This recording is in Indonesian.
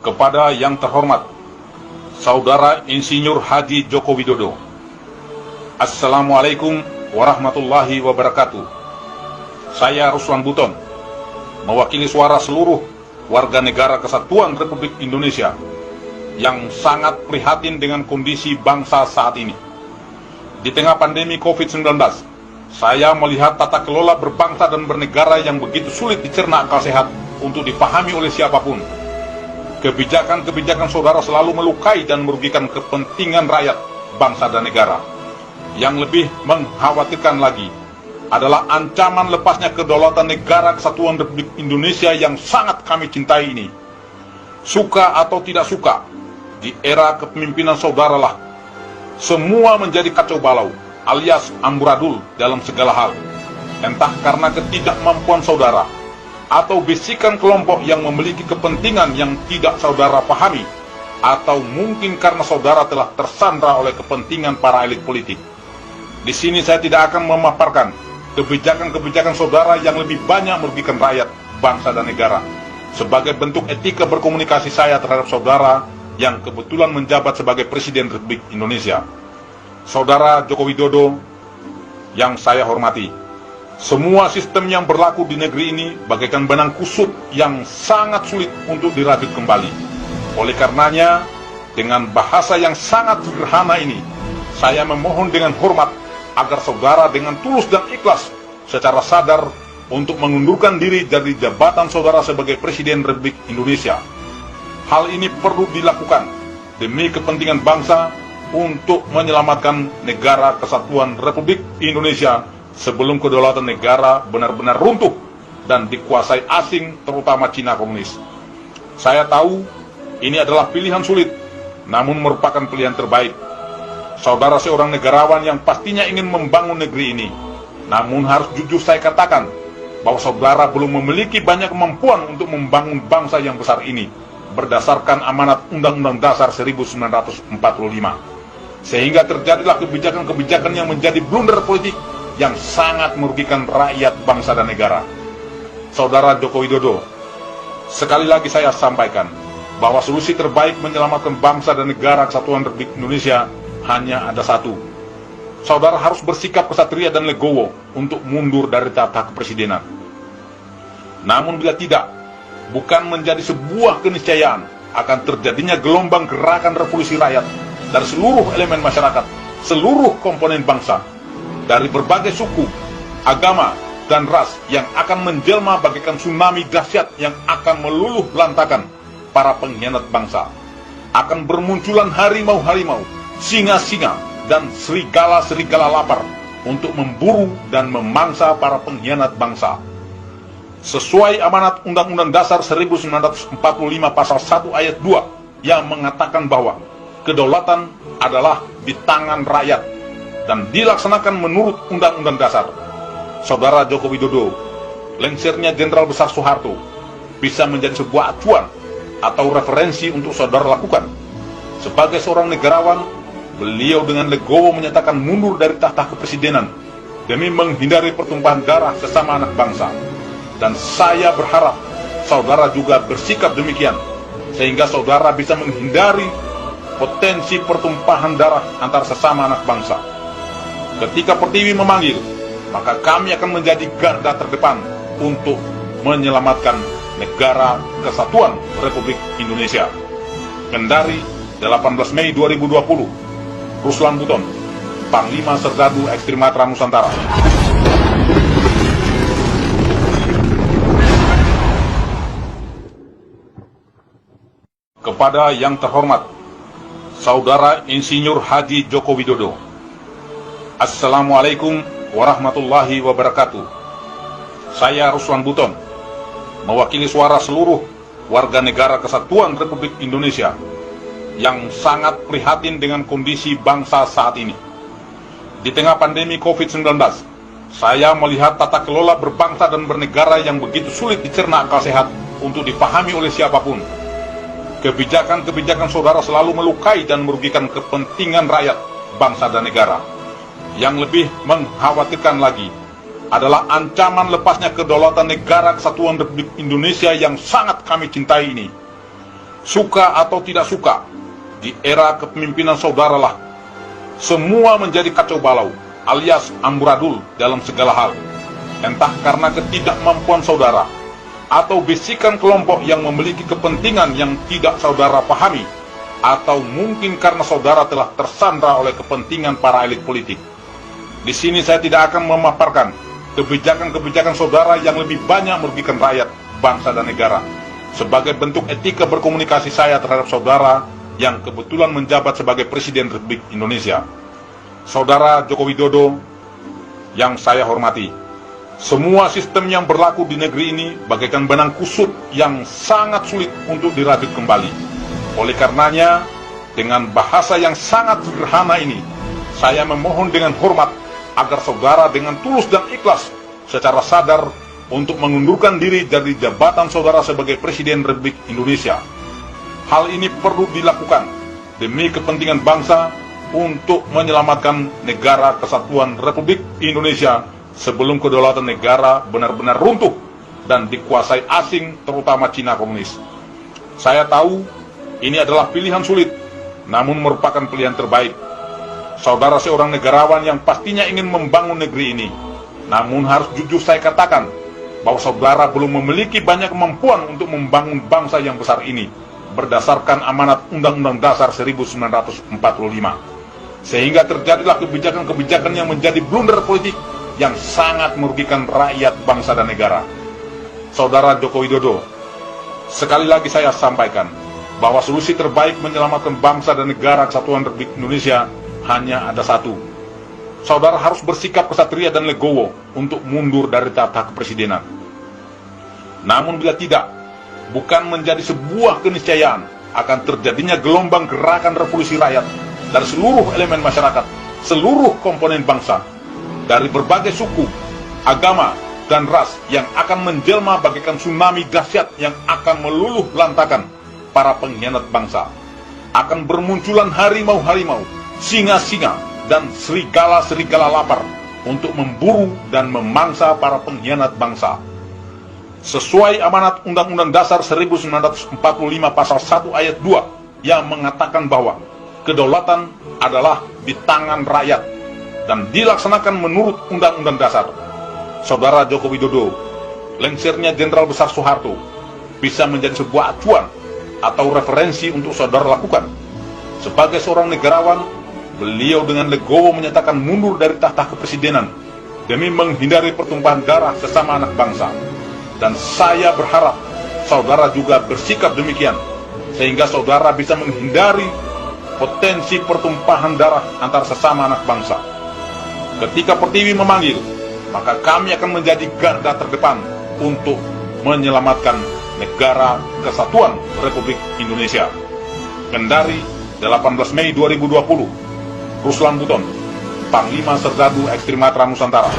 Kepada yang terhormat Saudara Insinyur Haji Joko Widodo, Assalamualaikum warahmatullahi wabarakatuh. Saya Ruslan Buton, mewakili suara seluruh warga negara Kesatuan Republik Indonesia yang sangat prihatin dengan kondisi bangsa saat ini. Di tengah pandemi COVID-19, saya melihat tata kelola berbangsa dan bernegara yang begitu sulit dicerna akal sehat untuk dipahami oleh siapapun. Kebijakan-kebijakan saudara selalu melukai dan merugikan kepentingan rakyat, bangsa dan negara. Yang lebih mengkhawatirkan lagi adalah ancaman lepasnya kedaulatan negara Kesatuan Republik Indonesia yang sangat kami cintai ini. Suka atau tidak suka, di era kepemimpinan saudara lah, semua menjadi kacau balau alias amburadul dalam segala hal. Entah karena ketidakmampuan saudara, atau bisikan kelompok yang memiliki kepentingan yang tidak saudara pahami, atau mungkin karena saudara telah tersandra oleh kepentingan para elit politik. Di sini saya tidak akan memaparkan kebijakan-kebijakan saudara yang lebih banyak merugikan rakyat, bangsa dan negara, sebagai bentuk etika berkomunikasi saya terhadap saudara yang kebetulan menjabat sebagai Presiden Republik Indonesia. Saudara Joko Widodo yang saya hormati, semua sistem yang berlaku di negeri ini bagaikan benang kusut yang sangat sulit untuk dirajut kembali. Oleh karenanya, dengan bahasa yang sangat sederhana ini, saya memohon dengan hormat agar saudara dengan tulus dan ikhlas secara sadar untuk mengundurkan diri dari jabatan saudara sebagai Presiden Republik Indonesia. Hal ini perlu dilakukan demi kepentingan bangsa untuk menyelamatkan negara Kesatuan Republik Indonesia sebelum kedaulatan negara benar-benar runtuh dan dikuasai asing, terutama Cina komunis. Saya tahu ini adalah pilihan sulit, namun merupakan pilihan terbaik. Saudara seorang negarawan yang pastinya ingin membangun negeri ini, namun harus jujur saya katakan bahwa saudara belum memiliki banyak kemampuan untuk membangun bangsa yang besar ini berdasarkan amanat Undang-Undang Dasar 1945. Sehingga terjadilah kebijakan-kebijakan yang menjadi blunder politik yang sangat merugikan rakyat, bangsa dan negara. Saudara Joko Widodo, sekali lagi saya sampaikan bahwa solusi terbaik menyelamatkan bangsa dan negara Kesatuan Republik Indonesia hanya ada satu. Saudara harus bersikap kesatria dan legowo untuk mundur dari tahta kepresidenan. Namun bila tidak, bukan menjadi sebuah keniscayaan akan terjadinya gelombang gerakan revolusi rakyat dari seluruh elemen masyarakat, seluruh komponen bangsa, dari berbagai suku, agama, dan ras yang akan menjelma bagaikan tsunami dahsyat yang akan meluluh lantakan para pengkhianat bangsa. Akan bermunculan harimau-harimau, singa-singa, dan serigala-serigala lapar untuk memburu dan memangsa para pengkhianat bangsa. Sesuai amanat Undang-Undang Dasar 1945 pasal 1 ayat 2 yang mengatakan bahwa kedaulatan adalah di tangan rakyat dan dilaksanakan menurut Undang-Undang Dasar. Saudara Joko Widodo, lengsernya Jenderal Besar Soeharto bisa menjadi sebuah acuan atau referensi untuk saudara lakukan. Sebagai seorang negarawan, beliau dengan legowo menyatakan mundur dari tahta kepresidenan demi menghindari pertumpahan darah sesama anak bangsa. Dan saya berharap saudara juga bersikap demikian, sehingga saudara bisa menghindari potensi pertumpahan darah antar sesama anak bangsa. Ketika Pertiwi memanggil, maka kami akan menjadi garda terdepan untuk menyelamatkan negara Kesatuan Republik Indonesia. Kendari, 18 Mei 2020, Ruslan Buton, Panglima Serdadu Ekstrimatra Nusantara. Kepada yang terhormat Saudara Insinyur Haji Joko Widodo, Assalamualaikum warahmatullahi wabarakatuh. Saya Ruslan Buton, mewakili suara seluruh warga negara Kesatuan Republik Indonesia yang sangat prihatin dengan kondisi bangsa saat ini. Di tengah pandemi COVID-19, saya melihat tata kelola berbangsa dan bernegara yang begitu sulit dicerna akal sehat untuk dipahami oleh siapapun. Kebijakan-kebijakan saudara selalu melukai dan merugikan kepentingan rakyat, bangsa dan negara. Yang lebih mengkhawatirkan lagi adalah ancaman lepasnya kedaulatan negara Kesatuan Republik Indonesia yang sangat kami cintai ini. Suka atau tidak suka, di era kepemimpinan saudaralah, semua menjadi kacau balau, alias amburadul dalam segala hal. Entah karena ketidakmampuan saudara, atau bisikan kelompok yang memiliki kepentingan yang tidak saudara pahami, atau mungkin karena saudara telah tersandra oleh kepentingan para elit politik. Di sini saya tidak akan memaparkan kebijakan-kebijakan saudara yang lebih banyak merugikan rakyat, bangsa dan negara, sebagai bentuk etika berkomunikasi saya terhadap saudara yang kebetulan menjabat sebagai Presiden Republik Indonesia. Saudara Joko Widodo yang saya hormati, semua sistem yang berlaku di negeri ini bagaikan benang kusut yang sangat sulit untuk dirajut kembali. Oleh karenanya, dengan bahasa yang sangat sederhana ini, saya memohon dengan hormat agar saudara dengan tulus dan ikhlas secara sadar untuk mengundurkan diri dari jabatan saudara sebagai Presiden Republik Indonesia. Hal ini perlu dilakukan demi kepentingan bangsa untuk menyelamatkan negara kesatuan Republik Indonesia sebelum kedaulatan negara benar-benar runtuh dan dikuasai asing, terutama Cina komunis. Saya tahu ini adalah pilihan sulit, namun merupakan pilihan terbaik. Saudara seorang negarawan yang pastinya ingin membangun negeri ini, namun harus jujur saya katakan bahwa saudara belum memiliki banyak kemampuan untuk membangun bangsa yang besar ini berdasarkan amanat Undang-Undang Dasar 1945. Sehingga terjadilah kebijakan-kebijakan yang menjadi blunder politik yang sangat merugikan rakyat, bangsa dan negara. Saudara Joko Widodo, sekali lagi saya sampaikan bahwa solusi terbaik menyelamatkan bangsa dan negara kesatuan Republik Indonesia hanya ada satu. Saudara harus bersikap kesatria dan legowo untuk mundur dari tahta kepresidenan. Namun bila tidak, bukan menjadi sebuah keniscayaan akan terjadinya gelombang gerakan revolusi rakyat dari seluruh elemen masyarakat, seluruh komponen bangsa, dari berbagai suku, agama, dan ras yang akan menjelma bagaikan tsunami dahsyat yang akan meluluh lantakan para pengkhianat bangsa. Akan bermunculan harimau-harimau, singa-singa, dan serigala-serigala lapar untuk memburu dan memangsa para pengkhianat bangsa. Sesuai amanat Undang-Undang Dasar 1945 pasal 1 ayat 2 yang mengatakan bahwa kedaulatan adalah di tangan rakyat dan dilaksanakan menurut Undang-Undang Dasar. Saudara Joko Widodo, lengsernya Jenderal Besar Soeharto bisa menjadi sebuah acuan atau referensi untuk saudara lakukan. Sebagai seorang negarawan, beliau dengan legowo menyatakan mundur dari tahta kepresidenan demi menghindari pertumpahan darah sesama anak bangsa. Dan saya berharap saudara juga bersikap demikian, sehingga saudara bisa menghindari potensi pertumpahan darah antar sesama anak bangsa. Ketika Pertiwi memanggil, maka kami akan menjadi garda terdepan untuk menyelamatkan negara kesatuan Republik Indonesia. Kendari, 18 Mei 2020, Ruslan Buton, Panglima Serdadu Ekstrimatra Nusantara.